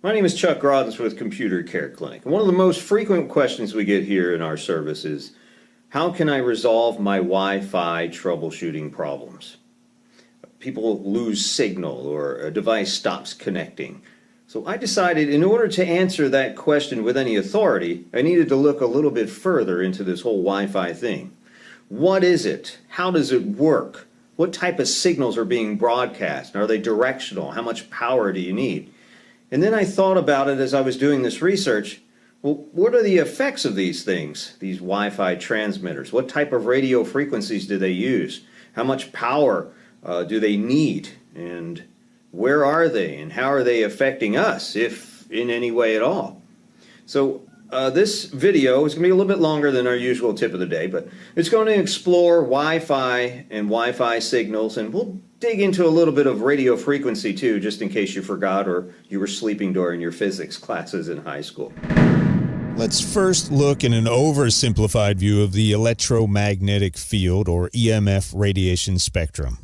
My name is Chuck Groddens with Computer Care Clinic. And one of the most frequent questions we get here in our service is, how can I resolve my Wi-Fi troubleshooting problems? People lose signal or a device stops connecting. So I decided in order to answer that question with any authority, I needed to look a little bit further into this whole Wi-Fi thing. What is it? How does it work? What type of signals are being broadcast? Are they directional? How much power do you need? And then I thought about it as I was doing this research. Well, what are the effects of these things, these Wi-Fi transmitters? What type of radio frequencies do they use? How much power do they need? And where are they? And how are they affecting us, if in any way at all? So this video is going to be a little bit longer than our usual tip of the day, but it's going to explore Wi-Fi and Wi-Fi signals, and we'll dig into a little bit of radio frequency too, just in case you forgot or you were sleeping during your physics classes in high school. Let's first look at an oversimplified view of the electromagnetic field, or EMF radiation spectrum.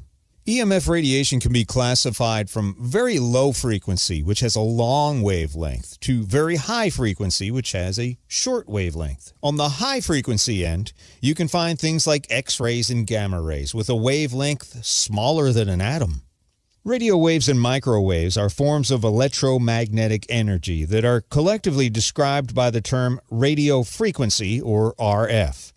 EMF radiation can be classified from very low frequency, which has a long wavelength, to very high frequency, which has a short wavelength. On the high frequency end, you can find things like X-rays and gamma rays with a wavelength smaller than an atom. Radio waves and microwaves are forms of electromagnetic energy that are collectively described by the term radio frequency, or RF.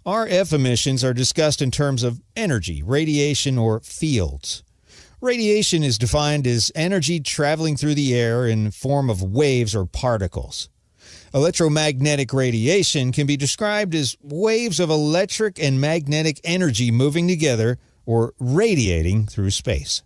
RF emissions are discussed in terms of energy, radiation, or fields. Radiation is defined as energy traveling through the air in form of waves or particles. Electromagnetic radiation can be described as waves of electric and magnetic energy moving together or radiating through space.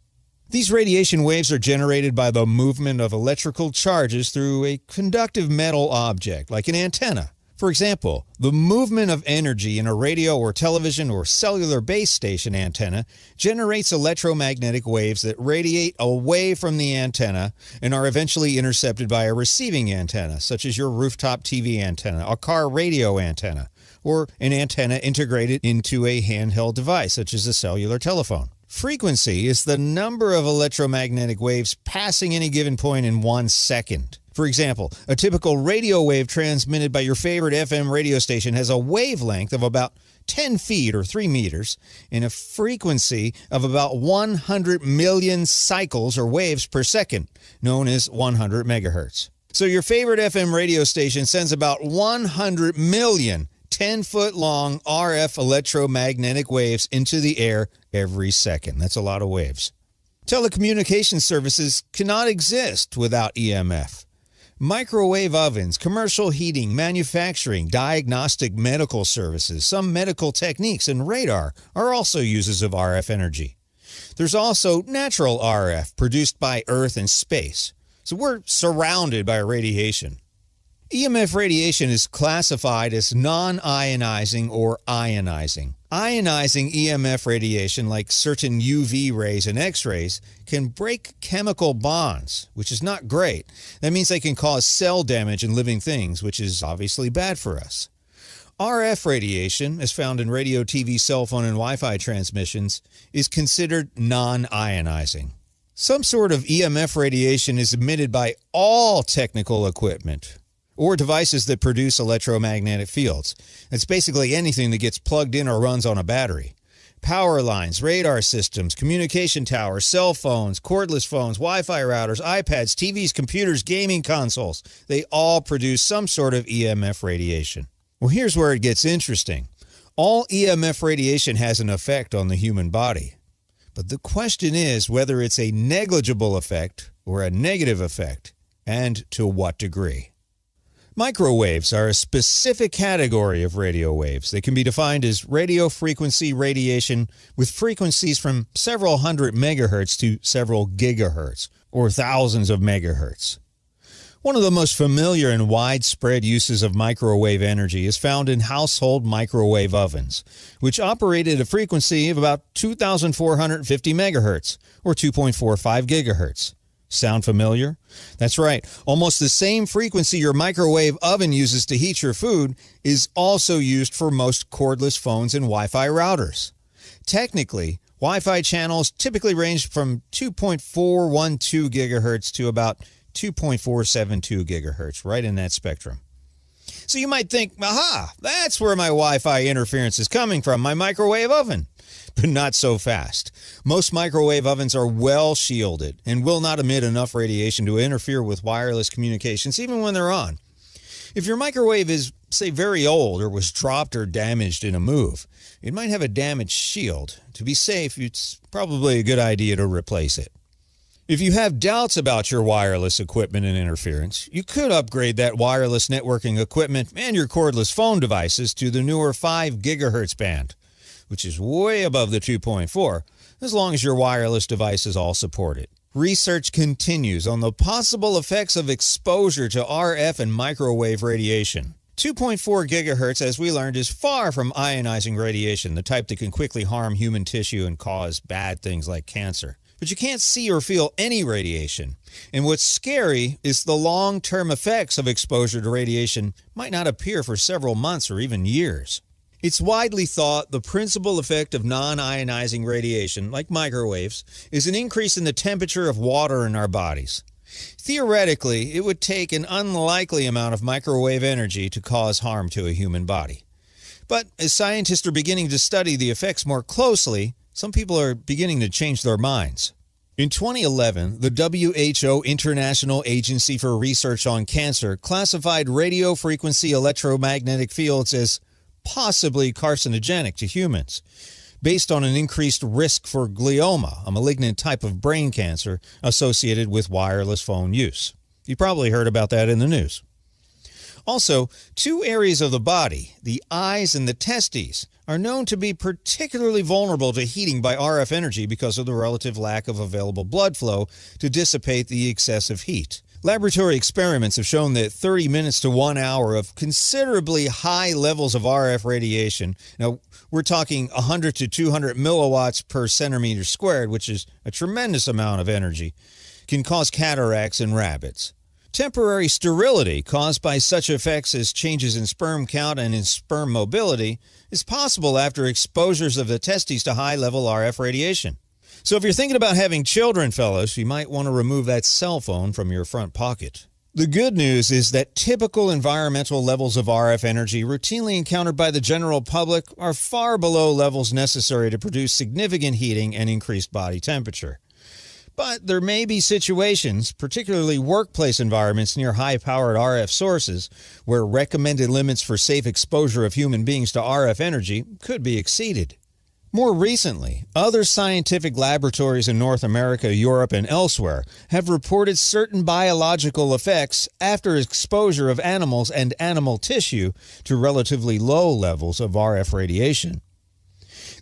These radiation waves are generated by the movement of electrical charges through a conductive metal object, like an antenna. For example, the movement of energy in a radio or television or cellular base station antenna generates electromagnetic waves that radiate away from the antenna and are eventually intercepted by a receiving antenna, such as your rooftop TV antenna, a car radio antenna, or an antenna integrated into a handheld device, such as a cellular telephone. Frequency is the number of electromagnetic waves passing any given point in 1 second. For example, a typical radio wave transmitted by your favorite FM radio station has a wavelength of about 10 feet or 3 meters and a frequency of about 100 million cycles or waves per second, known as 100 megahertz. So your favorite FM radio station sends about 100 million 10-foot-long RF electromagnetic waves into the air every second. That's a lot of waves. Telecommunication services cannot exist without EMF. Microwave ovens, commercial heating, manufacturing, diagnostic medical services, some medical techniques, and radar are also uses of RF energy. There's also natural RF produced by Earth and space. So we're surrounded by radiation. EMF radiation is classified as non-ionizing or ionizing. Ionizing EMF radiation, like certain UV rays and X-rays, can break chemical bonds, which is not great. That means they can cause cell damage in living things, which is obviously bad for us. RF radiation, as found in radio, TV, cell phone, and Wi-Fi transmissions, is considered non-ionizing. Some sort of EMF radiation is emitted by all technical equipment or devices that produce electromagnetic fields. It's basically anything that gets plugged in or runs on a battery. Power lines, radar systems, communication towers, cell phones, cordless phones, Wi-Fi routers, iPads, TVs, computers, gaming consoles. They all produce some sort of EMF radiation. Well, here's where it gets interesting. All EMF radiation has an effect on the human body. But the question is whether it's a negligible effect or a negative effect, and to what degree. Microwaves are a specific category of radio waves. They can be defined as radio frequency radiation with frequencies from several hundred megahertz to several gigahertz, or thousands of megahertz. One of the most familiar and widespread uses of microwave energy is found in household microwave ovens, which operate at a frequency of about 2,450 megahertz, or 2.45 gigahertz. Sound familiar? That's right. Almost the same frequency your microwave oven uses to heat your food is also used for most cordless phones and Wi-Fi routers. Technically, Wi-Fi channels typically range from 2.412 gigahertz to about 2.472 gigahertz, right in that spectrum. So you might think, aha, that's where my Wi-Fi interference is coming from, my microwave oven. But not so fast. Most microwave ovens are well shielded and will not emit enough radiation to interfere with wireless communications even when they're on. If your microwave is, say, very old or was dropped or damaged in a move, it might have a damaged shield. To be safe, it's probably a good idea to replace it. If you have doubts about your wireless equipment and interference, you could upgrade that wireless networking equipment and your cordless phone devices to the newer 5 gigahertz band, which is way above the 2.4, as long as your wireless devices all support it. Research continues on the possible effects of exposure to RF and microwave radiation. 2.4 gigahertz, as we learned, is far from ionizing radiation, the type that can quickly harm human tissue and cause bad things like cancer. But you can't see or feel any radiation. And what's scary is the long-term effects of exposure to radiation might not appear for several months or even years. It's widely thought the principal effect of non-ionizing radiation, like microwaves, is an increase in the temperature of water in our bodies. Theoretically, it would take an unlikely amount of microwave energy to cause harm to a human body. But as scientists are beginning to study the effects more closely, some people are beginning to change their minds. In 2011, the WHO International Agency for Research on Cancer classified radio frequency electromagnetic fields as possibly carcinogenic to humans, based on an increased risk for glioma, a malignant type of brain cancer associated with wireless phone use. You probably heard about that in the news. Also, 2 areas of the body, the eyes and the testes, are known to be particularly vulnerable to heating by RF energy because of the relative lack of available blood flow to dissipate the excessive heat. Laboratory experiments have shown that 30 minutes to 1 hour of considerably high levels of RF radiation, now we're talking 100 to 200 milliwatts per centimeter squared, which is a tremendous amount of energy, can cause cataracts in rabbits. Temporary sterility caused by such effects as changes in sperm count and in sperm mobility is possible after exposures of the testes to high-level RF radiation. So if you're thinking about having children, fellas, you might want to remove that cell phone from your front pocket. The good news is that typical environmental levels of RF energy routinely encountered by the general public are far below levels necessary to produce significant heating and increased body temperature. But there may be situations, particularly workplace environments near high-powered RF sources, where recommended limits for safe exposure of human beings to RF energy could be exceeded. More recently, other scientific laboratories in North America, Europe, and elsewhere have reported certain biological effects after exposure of animals and animal tissue to relatively low levels of RF radiation.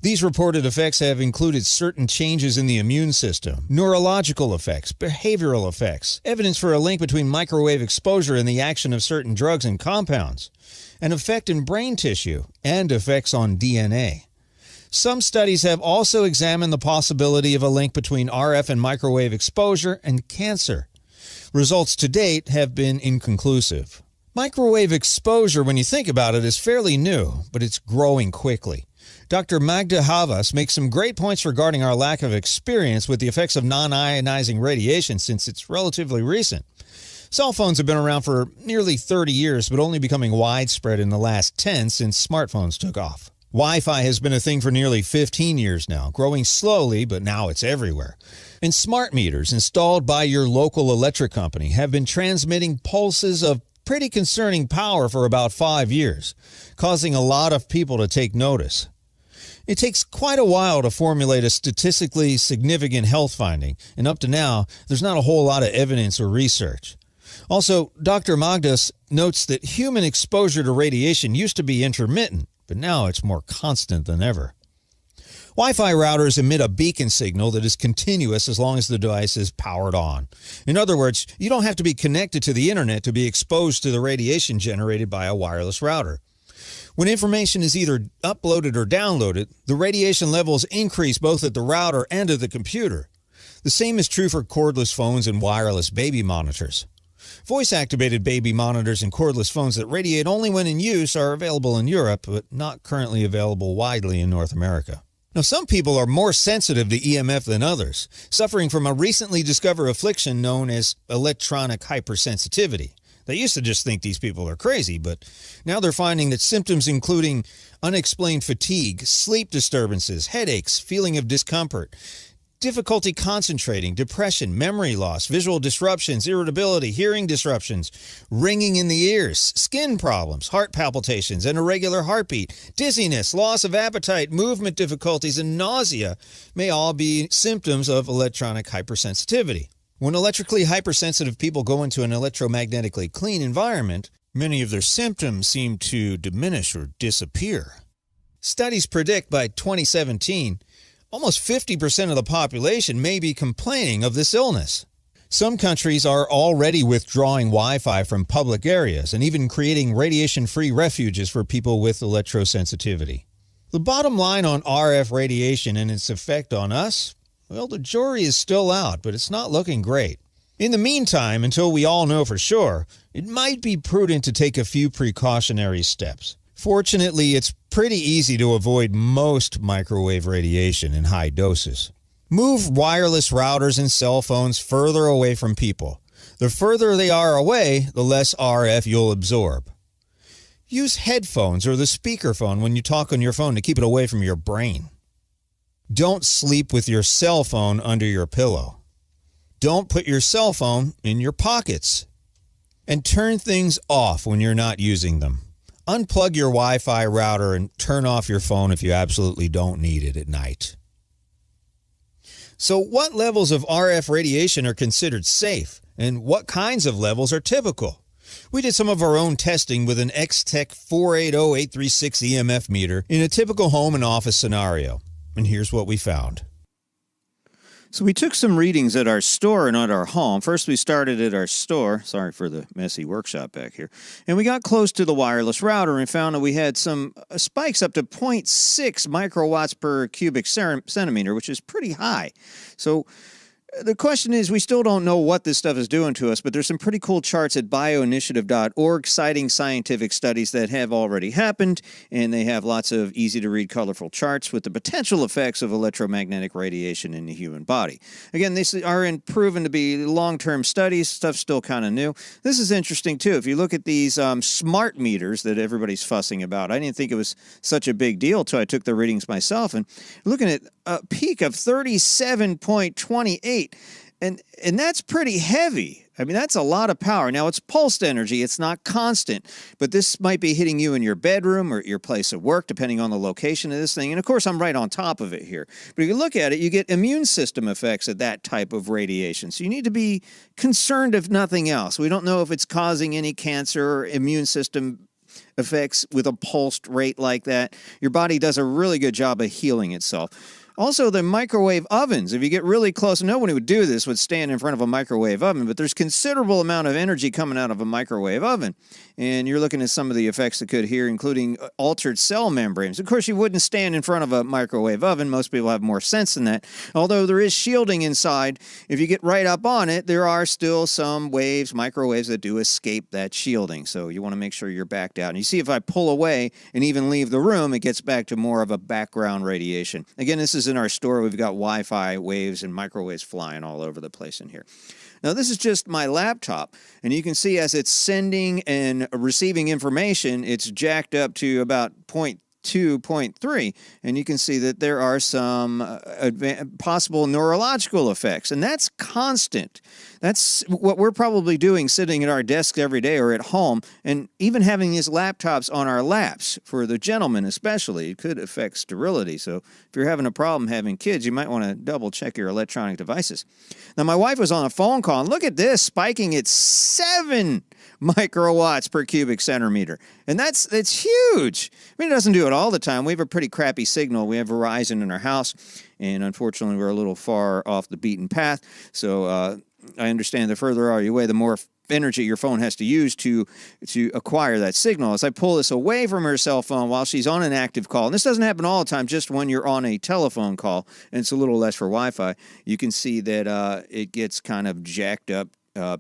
These reported effects have included certain changes in the immune system, neurological effects, behavioral effects, evidence for a link between microwave exposure and the action of certain drugs and compounds, an effect in brain tissue, and effects on DNA. Some studies have also examined the possibility of a link between RF and microwave exposure and cancer. Results to date have been inconclusive. Microwave exposure, when you think about it, is fairly new, but it's growing quickly. Dr. Magda Havas makes some great points regarding our lack of experience with the effects of non-ionizing radiation since it's relatively recent. Cell phones have been around for nearly 30 years, but only becoming widespread in the last 10 since smartphones took off. Wi-Fi has been a thing for nearly 15 years now, growing slowly, but now it's everywhere. And smart meters installed by your local electric company have been transmitting pulses of pretty concerning power for about 5 years, causing a lot of people to take notice. It takes quite a while to formulate a statistically significant health finding, and up to now, there's not a whole lot of evidence or research. Also, Dr. Magdas notes that human exposure to radiation used to be intermittent, but now it's more constant than ever. Wi-Fi routers emit a beacon signal that is continuous as long as the device is powered on. In other words, you don't have to be connected to the internet to be exposed to the radiation generated by a wireless router. When information is either uploaded or downloaded, the radiation levels increase both at the router and at the computer. The same is true for cordless phones and wireless baby monitors. Voice-activated baby monitors and cordless phones that radiate only when in use are available in Europe, but not currently available widely in North America. Now, some people are more sensitive to EMF than others, suffering from a recently discovered affliction known as electronic hypersensitivity. They used to just think these people are crazy, but now they're finding that symptoms including unexplained fatigue, sleep disturbances, headaches, feeling of discomfort, difficulty concentrating, depression, memory loss, visual disruptions, irritability, hearing disruptions, ringing in the ears, skin problems, heart palpitations, and irregular heartbeat, dizziness, loss of appetite, movement difficulties, and nausea may all be symptoms of electronic hypersensitivity. When electrically hypersensitive people go into an electromagnetically clean environment, many of their symptoms seem to diminish or disappear. Studies predict by 2017, almost 50% of the population may be complaining of this illness. Some countries are already withdrawing Wi-Fi from public areas and even creating radiation-free refuges for people with electrosensitivity. The bottom line on RF radiation and its effect on us? Well, the jury is still out, but it's not looking great. In the meantime, until we all know for sure, it might be prudent to take a few precautionary steps. Fortunately, it's pretty easy to avoid most microwave radiation in high doses. Move wireless routers and cell phones further away from people. The further they are away, the less RF you'll absorb. Use headphones or the speakerphone when you talk on your phone to keep it away from your brain. Don't sleep with your cell phone under your pillow. Don't put your cell phone in your pockets. And turn things off when you're not using them. Unplug your Wi-Fi router and turn off your phone if you absolutely don't need it at night. So what levels of RF radiation are considered safe, and what kinds of levels are typical? We did some of our own testing with an X-Tech 480836 EMF meter in a typical home and office scenario, and here's what we found. So we took some readings at our store and at our home. First, we started at our store. Sorry for the messy workshop back here. And we got close to the wireless router and found that we had some spikes up to 0.6 microwatts per cubic centimeter, which is pretty high. So the question is, we still don't know what this stuff is doing to us, but there's some pretty cool charts at bioinitiative.org citing scientific studies that have already happened, and they have lots of easy-to-read, colorful charts with the potential effects of electromagnetic radiation in the human body. Again, these are proven to be long-term studies. Stuff's still kind of new. This is interesting, too. If you look at these smart meters that everybody's fussing about, I didn't think it was such a big deal until I took the readings myself, and looking at a peak of 37.28, and that's pretty heavy. I mean, that's a lot of power. Now, it's pulsed energy. It's not constant, but this might be hitting you in your bedroom or your place of work, depending on the location of this thing. And, of course, I'm right on top of it here. But if you look at it, you get immune system effects at that type of radiation. So you need to be concerned, if nothing else. We don't know if it's causing any cancer or immune system effects with a pulsed rate like that. Your body does a really good job of healing itself. Also, the microwave ovens, if you get really close, nobody would do this, would stand in front of a microwave oven, but there's considerable amount of energy coming out of a microwave oven. And you're looking at some of the effects that could here, including altered cell membranes. Of course, you wouldn't stand in front of a microwave oven. Most people have more sense than that. Although there is shielding inside, if you get right up on it, there are still some waves, microwaves, that do escape that shielding. So you want to make sure you're backed out. And you see, if I pull away and even leave the room, it gets back to more of a background radiation. Again, this is in our store. We've got Wi-Fi waves and microwaves flying all over the place in here. Now, this is just my laptop, and you can see as it's sending and receiving information, it's jacked up to about 0.2, 0.3, and you can see that there are some possible neurological effects, and that's constant. That's what we're probably doing sitting at our desks every day or at home, and even having these laptops on our laps. For the gentlemen especially, it could affect sterility. So if you're having a problem having kids, you might want to double check your electronic devices. Now, my wife was on a phone call, and look at this, spiking at 7 microwatts per cubic centimeter. And that's huge. I mean, it doesn't do it all the time. We have a pretty crappy signal. We have Verizon in our house, and unfortunately, we're a little far off the beaten path. So I understand the further are you away, the more energy your phone has to use to acquire that signal. As I pull this away from her cell phone while she's on an active call, and this doesn't happen all the time, just when you're on a telephone call, and it's a little less for Wi-Fi, you can see that it gets kind of jacked up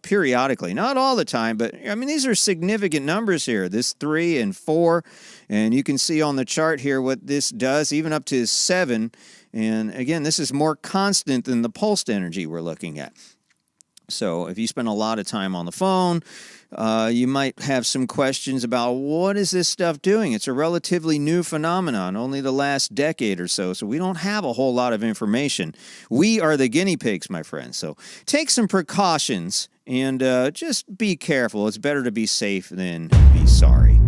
periodically. Not all the time, but I mean, these are significant numbers here. This 3 and 4, and you can see on the chart here what this does, even up to 7. And again, this is more constant than the pulsed energy we're looking at. So if you spend a lot of time on the phone, you might have some questions about what is this stuff doing? It's a relatively new phenomenon, only the last decade or so, so we don't have a whole lot of information. We are the guinea pigs, my friends. So take some precautions and just be careful. It's better to be safe than be sorry.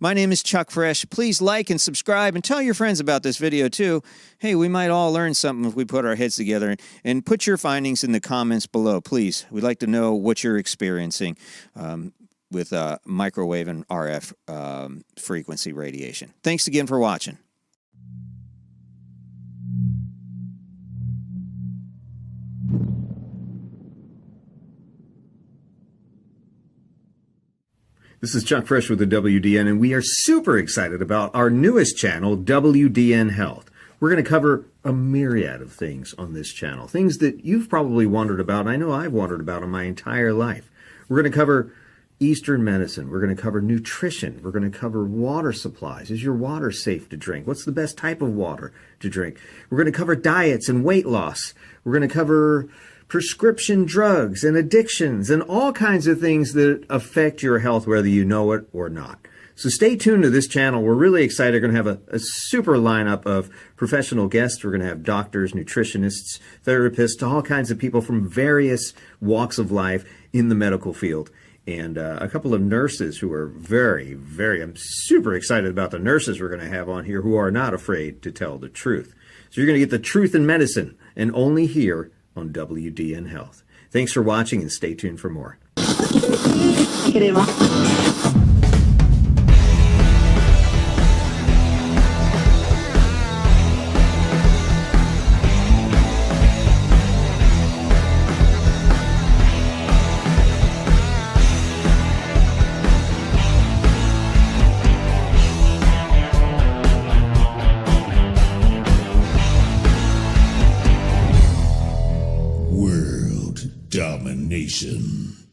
My name is Chuck Fresh. Please like and subscribe and tell your friends about this video too. Hey, we might all learn something if we put our heads together. And put your findings in the comments below, please. We'd like to know what you're experiencing with microwave and RF frequency radiation. Thanks again for watching. This is Chuck Fresh with the WDN, and we are super excited about our newest channel, WDN Health. We're going to cover a myriad of things on this channel, things that you've probably wondered about, and I know I've wondered about in my entire life. We're going to cover Eastern medicine. We're going to cover nutrition. We're going to cover water supplies. Is your water safe to drink? What's the best type of water to drink? We're going to cover diets and weight loss. We're going to cover prescription drugs and addictions and all kinds of things that affect your health, whether you know it or not. So stay tuned to this channel. We're really excited. We're going to have a super lineup of professional guests. We're going to have doctors, nutritionists, therapists, all kinds of people from various walks of life in the medical field. And a couple of nurses who are I'm super excited about the nurses we're going to have on here who are not afraid to tell the truth. So you're going to get the truth in medicine, and only here on WDN Health. Thanks for watching, and stay tuned for more. domination.